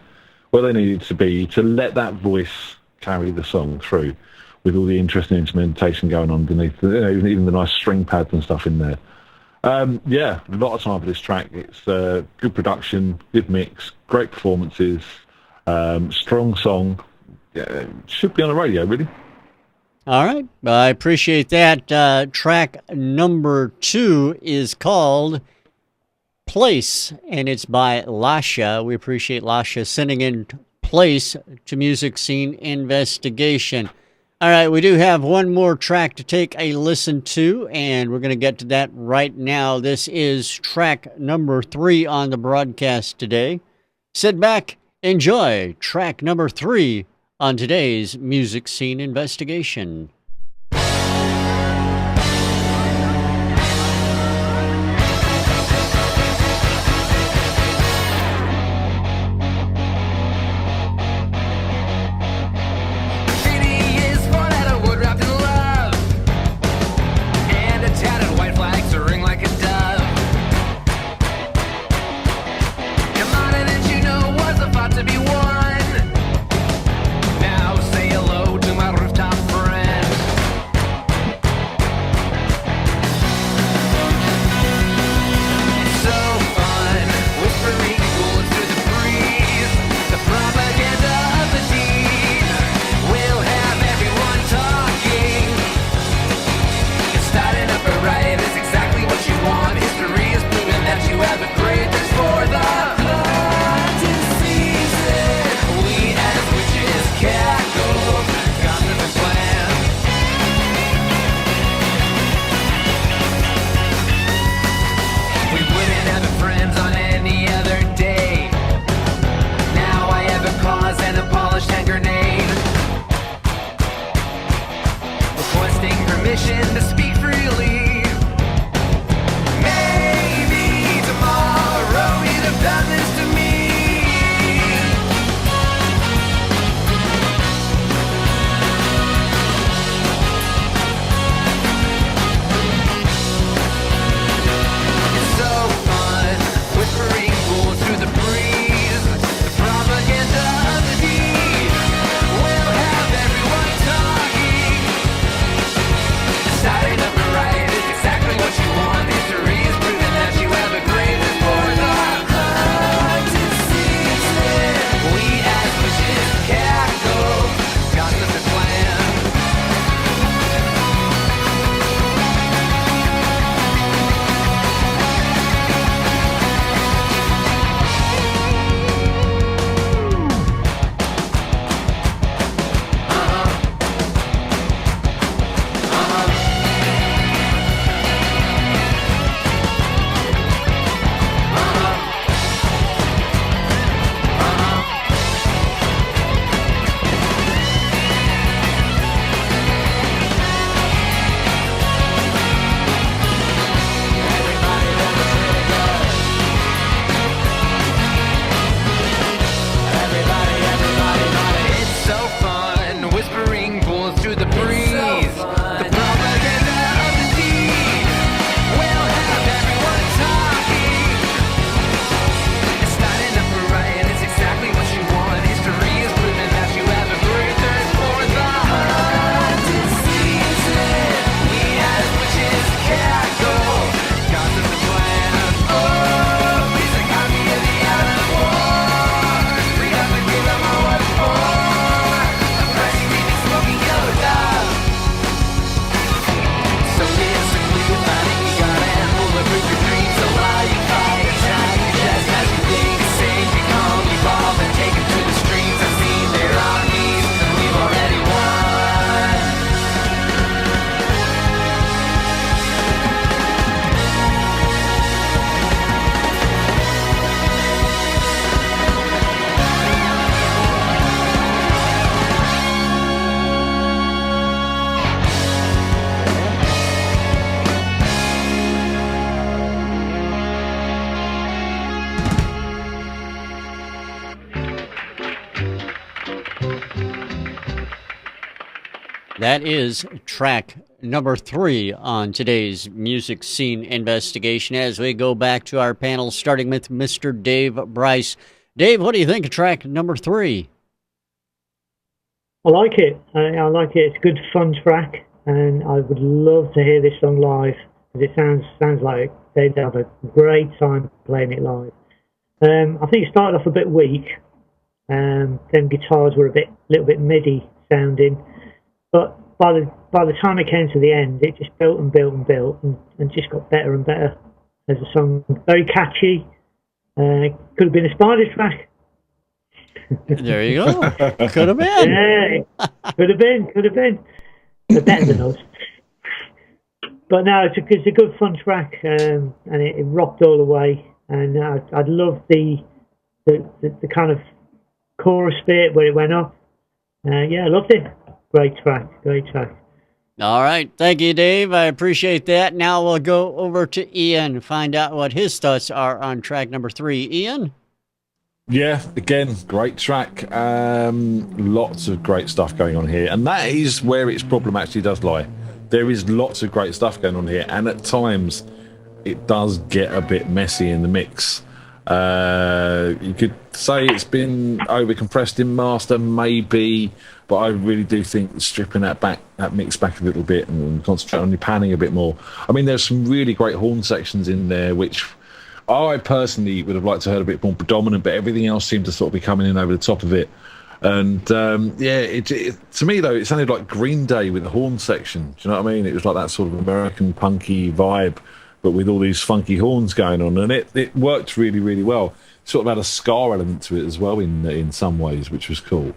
S2: where they needed to be to let that voice carry the song through, with all the interesting instrumentation going on beneath, even the nice string pads and stuff in there. Yeah, a lot of time for this track. It's good production, good mix, great performances, strong song. Yeah, should be on the radio, really.
S1: All right. I appreciate that. Track number 2 is called Place, and it's by Lasha. We appreciate Lasha sending in Place to Music Scene Investigation. All right, we do have one more track to take a listen to, and we're going to get to that right now. This is track number 3 on the broadcast today. Sit back, enjoy track number 3 on today's Music Scene Investigation.
S6: Whispering cool through the breeze, the propaganda of the
S7: Starting up and right is exactly what you want. History is proving that you have a greatness for the heart to seize it. We as wishes can't go. Got nothing planned. It's so fun, whispering pulls through the breeze. The propaganda of the deed will have everyone talking. It's starting up for right, it's exactly what you want. History is proving that you have a great thirst for the heart to seize it. We as wishes can't go. Got the plan. Oh, peace economy of the end of war. Freedom and freedom are what it's for. Oppressing, reading, smoking yellow dove. So basically with fighting you gotta have bulletproof your dreams. So while you fight and try your best as you think, sing, become, evolve, and take it to the streets. I've seen their armies, and we've already won.
S1: That is track number 3 on today's music scene investigation as we go back to our panel, starting with Mr. Dave Bryce. Dave, what do you think of track number 3?
S4: I like it. I like it. It's a good, fun track, and I would love to hear this song live because it sounds like they'd have a great time playing it live. I think it started off a bit weak. Then guitars were a little bit MIDI sounding, but by the time it came to the end, it just built and built and built, and just got better and better as a song. Very catchy. Could have been a Spider track.
S1: There you go. Could have been.
S4: Yeah, could have been. They're better than us. But no, it's a good fun track, and it rocked all the way. And I'd love the kind of chorus bit where it went up. Yeah, I loved it. Great track.
S1: All right. Thank you, Dave. I appreciate that. Now we'll go over to Ian and find out what his thoughts are on track number 3. Ian?
S2: Yeah, again, great track. Lots of great stuff going on here. And that is where its problem actually does lie. There is lots of great stuff going on here. And at times, it does get a bit messy in the mix. You could say it's been over-compressed in master, maybe. But I really do think stripping that mix back a little bit and concentrating on your panning a bit more. I mean, there's some really great horn sections in there, which I personally would have liked to have heard a bit more predominant, but everything else seemed to sort of be coming in over the top of it. And to me, though, it sounded like Green Day with the horn section. Do you know what I mean? It was like that sort of American punky vibe, but with all these funky horns going on. And it worked really, really well. Sort of had a ska element to it as well in some ways, which was cool.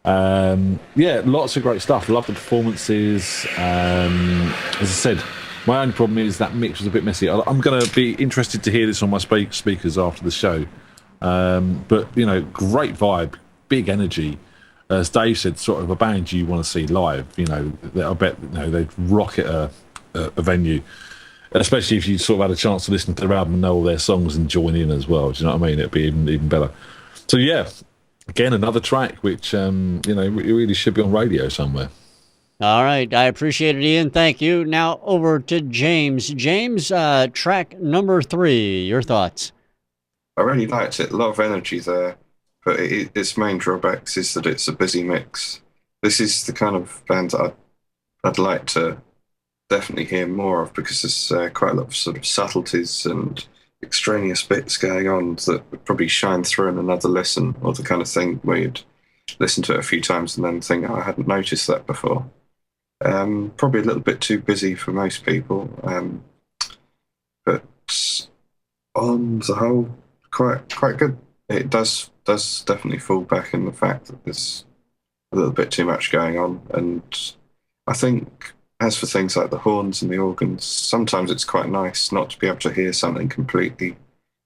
S2: Lots of great stuff. Love the performances. As I said, my only problem is that mix was a bit messy. I'm going to be interested to hear this on my speakers after the show. But, you know, great vibe, big energy. As Dave said, sort of a band you want to see live. You know, I bet they'd rock at a venue. Especially if you sort of had a chance to listen to their album and know all their songs and join in as well. Do you know what I mean? It'd be even better. So, yeah. Again, another track which, really should be on radio somewhere.
S1: All right. I appreciate it, Ian. Thank you. Now over to James. James, track number 3. Your thoughts?
S3: I really liked it. A lot of energy there. But its main drawbacks is that it's a busy mix. This is the kind of band that I'd like to definitely hear more of, because there's quite a lot of sort of subtleties and extraneous bits going on that would probably shine through in another listen, or the kind of thing where you'd listen to it a few times and then think, oh, I hadn't noticed that before. Probably a little bit too busy for most people, but on the whole, quite good. It does definitely fall back in the fact that there's a little bit too much going on, and I think as for things like the horns and the organs, sometimes it's quite nice not to be able to hear something completely,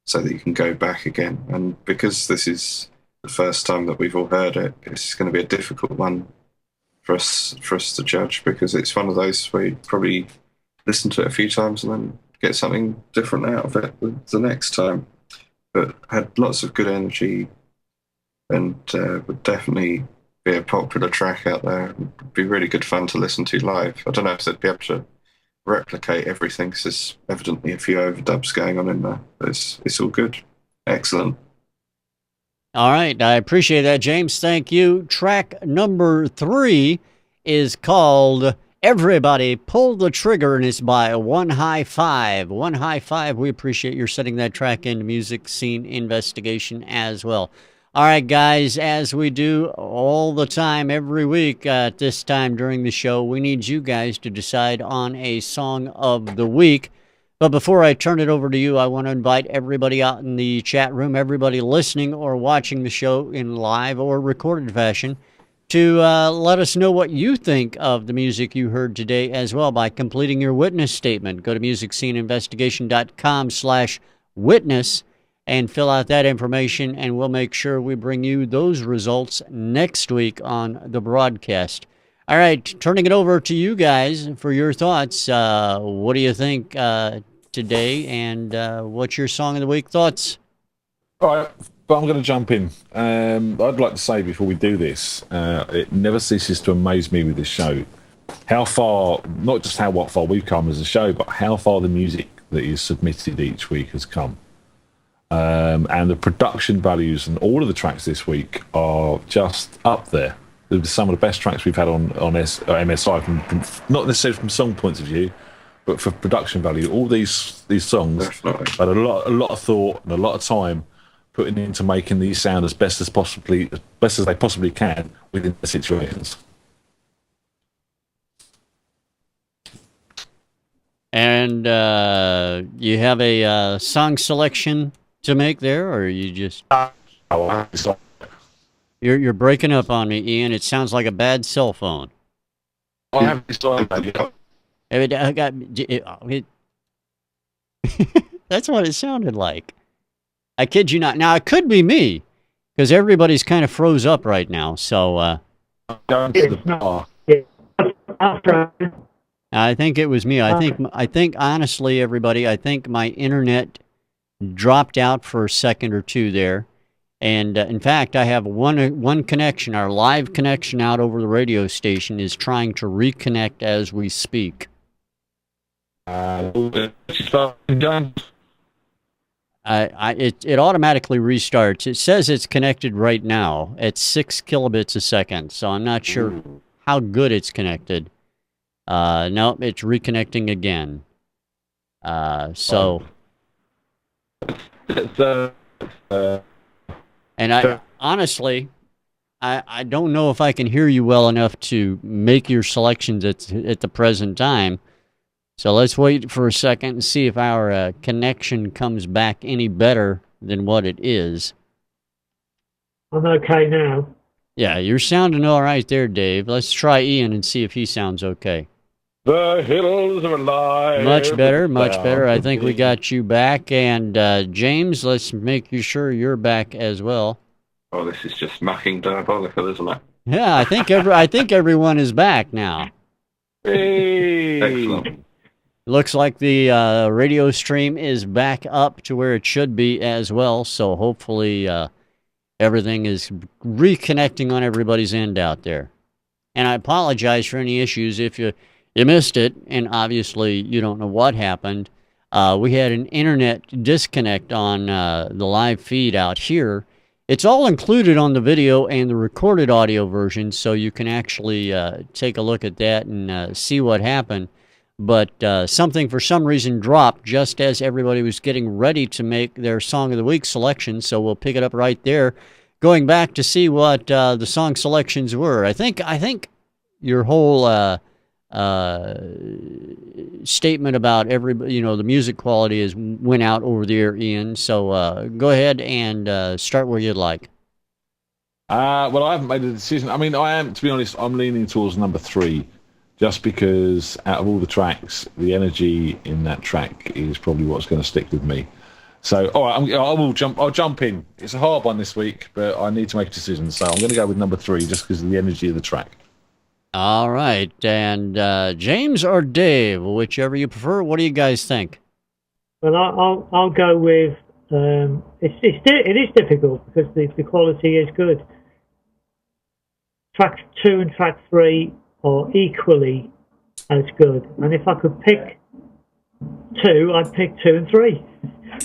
S3: so that you can go back again. And because this is the first time that we've all heard it, it's going to be a difficult one for us to judge, because it's one of those where you probably listen to it a few times and then get something different out of it the next time. But had lots of good energy, and would definitely be a popular track out there. It'd be really good fun to listen to live. I don't know if they'd be able to replicate everything, because there's evidently a few overdubs going on in there. But it's all good. Excellent.
S1: All right, I appreciate that, James. Thank you. Track number 3 is called Everybody Pull the Trigger, and it's by One High Five. One High Five, we appreciate your setting that track into Music Scene Investigation as well. All right, guys, as we do all the time, every week at this time during the show, we need you guys to decide on a song of the week. But before I turn it over to you, I want to invite everybody out in the chat room, everybody listening or watching the show in live or recorded fashion, to let us know what you think of the music you heard today as well by completing your witness statement. Go to musicsceneinvestigation.com/witness and fill out that information, and we'll make sure we bring you those results next week on the broadcast. All right, turning it over to you guys for your thoughts. What do you think today, and what's your song of the week thoughts?
S2: All right, but I'm going to jump in. I'd like to say before we do this, it never ceases to amaze me with this show how far, not just what far we've come as a show, but how far the music that is submitted each week has come. And the production values and all of the tracks this week are just up there. They're some of the best tracks we've had on MSI, from not necessarily from song points of view, but for production value. All these songs
S3: Definitely.
S2: had a lot of thought and a lot of time putting into making these sound as best as they possibly can within the situations.
S1: And you have a song selection to make there, or you just... You're breaking up on me, Ian. It sounds like a bad cell phone.
S2: I have decided.
S1: That's what it sounded like. I kid you not. Now, it could be me, because everybody's kind of froze up right now. So
S2: Going to the bar.
S1: I think it was me. I think honestly, everybody, I think my internet dropped out for a second or two there. And in fact, I have one connection. Our live connection out over the radio station is trying to reconnect as we speak.
S2: It
S1: automatically restarts. It says it's connected right now at 6 kilobits a second, so I'm not sure how good it's connected. No, it's reconnecting again. And I honestly, I don't know if I can hear you well enough to make your selections at the present time. So let's wait for a second and see if our connection comes back any better than what it is.
S4: I'm okay now.
S1: Yeah, you're sounding all right there, Dave. Let's try Ian and see if he sounds okay.
S2: The hills are alive.
S1: Much better, much better. I think we got you back. And James, let's make sure you're back as well.
S3: Oh, this is just mucking diabolical, isn't it?
S1: Yeah, I think everyone is back now.
S2: Hey.
S3: Excellent.
S1: Looks like the radio stream is back up to where it should be as well. So hopefully everything is reconnecting on everybody's end out there. And I apologize for any issues if you missed it, and obviously you don't know what happened. We had an internet disconnect on the live feed out here. It's all included on the video and the recorded audio version, so you can actually take a look at that and see what happened. but something for some reason dropped just as everybody was getting ready to make their Song of the Week selection. So we'll pick it up right there, going back to see what the song selections were. I think your whole statement about the music quality went out over the air, Ian. So go ahead and start where you'd like.
S2: Well, I haven't made a decision. I mean, to be honest, I'm leaning towards number 3, just because out of all the tracks, the energy in that track is probably what's going to stick with me. So, all right, I'll jump in. It's a hard one this week, but I need to make a decision. So I'm going to go with number 3, just because of the energy of the track.
S1: All right, and James or Dave, whichever you prefer. What do you guys think?
S4: Well, I'll go with. It is difficult because the quality is good. Track 2 and track 3 are equally as good, and if I could pick 2, I'd pick 2 and 3,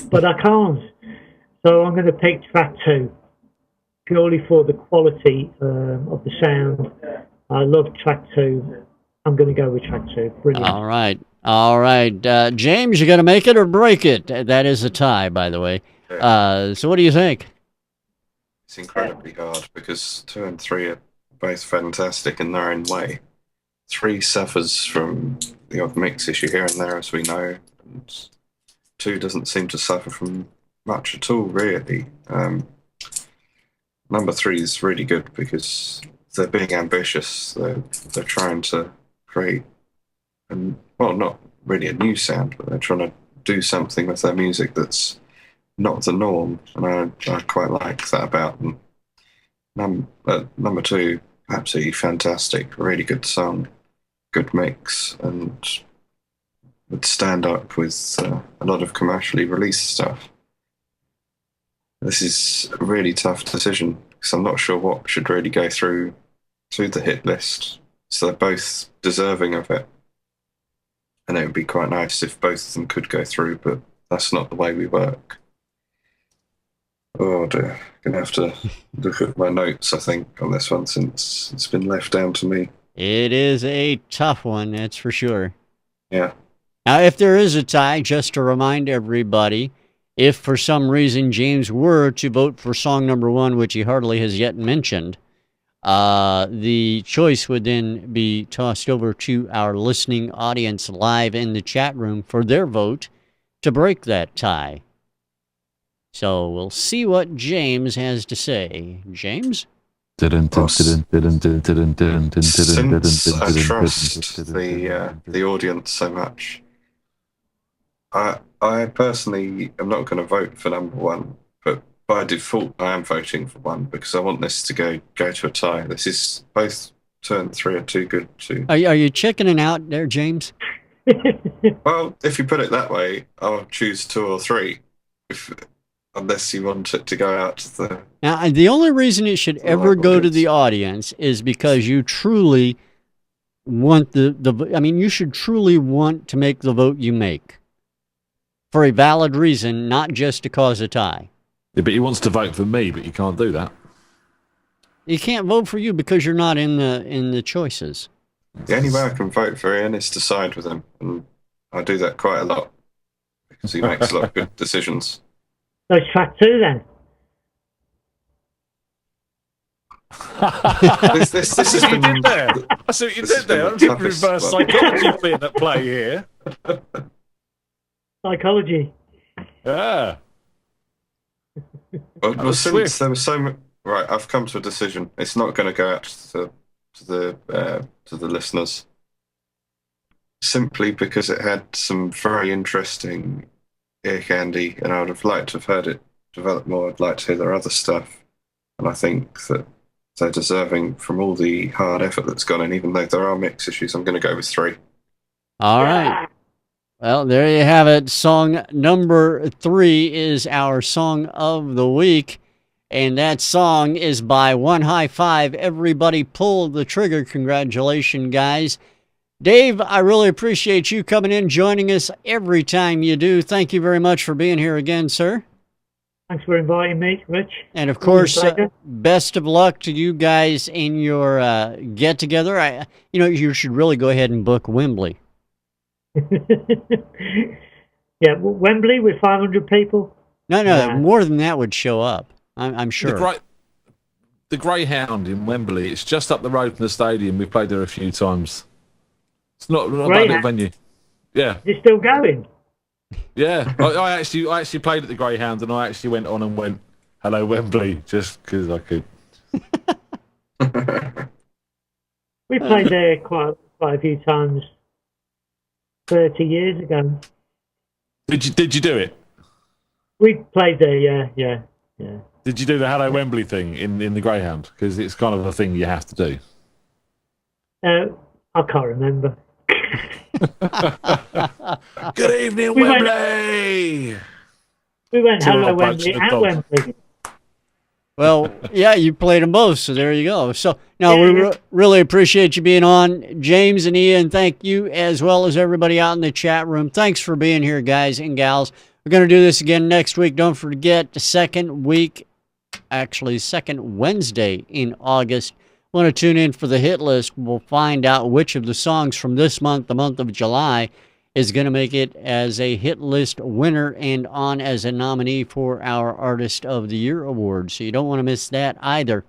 S4: but I can't. So I'm going to pick track 2 purely for the quality of the sound. I love track 2. I'm going to go with track 2. Brilliant.
S1: All right. James, you got to make it or break it. That is a tie, by the way. So what do you think?
S3: It's incredibly hard because 2 and 3 are both fantastic in their own way. 3 suffers from the odd mix issue here and there, as we know, and 2 doesn't seem to suffer from much at all, really. Number 3 is really good because they're being ambitious. They're trying to create, not really a new sound, but they're trying to do something with their music that's not the norm, and I quite like that about them. Number 2, absolutely fantastic, really good song, good mix, and would stand up with a lot of commercially released stuff. This is a really tough decision because I'm not sure what should really go through the hit list. So they're both deserving of it. And it would be quite nice if both of them could go through, but that's not the way we work. Oh dear, going to have to look at my notes, I think, on this one since it's been left down to me.
S1: It is a tough one, that's for sure.
S3: Yeah.
S1: Now, if there is a tie, just to remind everybody, if for some reason James were to vote for song number 1, which he hardly has yet mentioned, the choice would then be tossed over to our listening audience live in the chat room for their vote to break that tie. So we'll see what James has to say. James?
S3: Since I trust the audience so much, I personally am not going to vote for number 1, but by default I am voting for 1 because I want this to go to a tie. This is both 2 and 3 are too good to.
S1: Are you chickening out there, James?
S3: Well, if you put it that way, I'll choose 2 or 3. Unless you want it to go out to the...
S1: Now, the only reason it should ever go to the audience is because you truly want you should truly want to make the vote you make for a valid reason, not just to cause a tie.
S2: Yeah, but he wants to vote for me, but you can't do that.
S1: You can't vote for you because you're not in the choices.
S3: The only way I can vote for Ian is to side with him, and I do that quite a lot because he makes a lot of good decisions.
S4: So it's track 2 then.
S3: This has been,
S2: you did there. I see what you did there. I'm reverse psychology being at play here.
S4: Psychology.
S2: Yeah.
S3: Well, since there was so much, right, I've come to a decision. It's not going to go out to the listeners, simply because it had some very interesting ear candy, and I would have liked to have heard it develop more. I'd like to hear their other stuff, and I think that they're deserving from all the hard effort that's gone in. Even though there are mix issues, I'm going to go with 3.
S1: All right. Well, there you have it. Song number 3 is our song of the week, and that song is by One High Five. Everybody pull the trigger. Congratulations, guys. Dave, I really appreciate you coming in, joining us every time you do. Thank you very much for being here again, sir.
S4: Thanks for inviting me, Rich.
S1: And of course, best of luck to you guys in your get-together. You should really go ahead and book Wembley.
S4: Yeah, Wembley with 500 people.
S1: No,
S4: Nah.
S1: more than that would show up. I'm sure.
S2: The Greyhound in Wembley. It's just up the road from the stadium. We've played there a few times. It's not a bad little
S4: Greyhound?
S2: venue. Yeah,
S4: Is it still going?
S2: yeah. I actually played at the Greyhound, and I actually went on and went, "Hello, Wembley," just because I could.
S4: We played there quite a few times 30 years ago.
S2: Did you do it?
S4: We played there, yeah.
S2: Did you do the Hello Wembley thing in the Greyhound? Because it's kind of a thing you have to do.
S4: I can't remember.
S2: Good evening,
S4: We went-
S2: Wembley.
S4: We went
S2: Till
S4: hello
S2: I punched
S4: Wembley
S2: the
S4: at
S2: dog.
S4: Wembley.
S1: Well, yeah, you played them both, so there you go. So, no,
S4: Yeah,
S1: we
S4: yeah.
S1: really appreciate you being on. James and Ian, thank you, as well as everybody out in the chat room. Thanks for being here, guys and gals. We're going to do this again next week. Don't forget, the second Wednesday in August. Want to tune in for the hit list. We'll find out which of the songs from this month, the month of July, is going to make it as a hit list winner and on as a nominee for our Artist of the Year award. So you don't want to miss that either.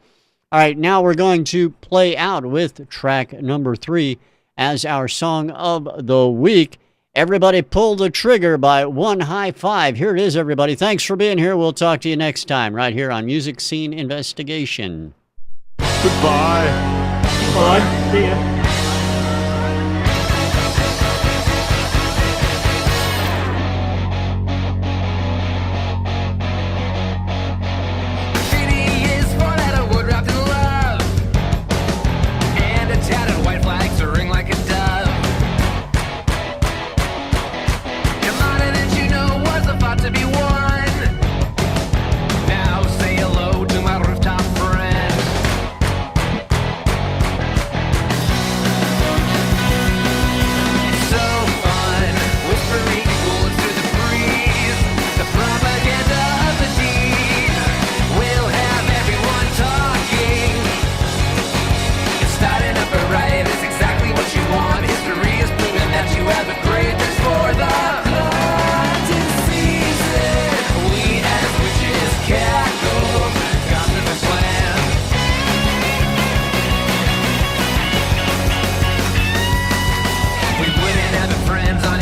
S1: All right, now we're going to play out with track number 3 as our song of the week. Everybody Pull the Trigger by One High Five. Here it is, everybody. Thanks for being here. We'll talk to you next time right here on Music Scene Investigation.
S2: Goodbye.
S4: Bye. See ya.
S7: Graffiti is born out of wood wrapped in love, and a tattered white flag soaring like a dove. Come on, and you know was a fight to be won. Now say hello to my rooftop friend. It's so fun, whispering bullets through the breeze. The propaganda of the deed will have everyone talking. It's starting up a riot is exactly what you want. History is proving that you have a great taste for the blood diseases. We as witches cackle, gossip and plan. We wouldn't have been friends on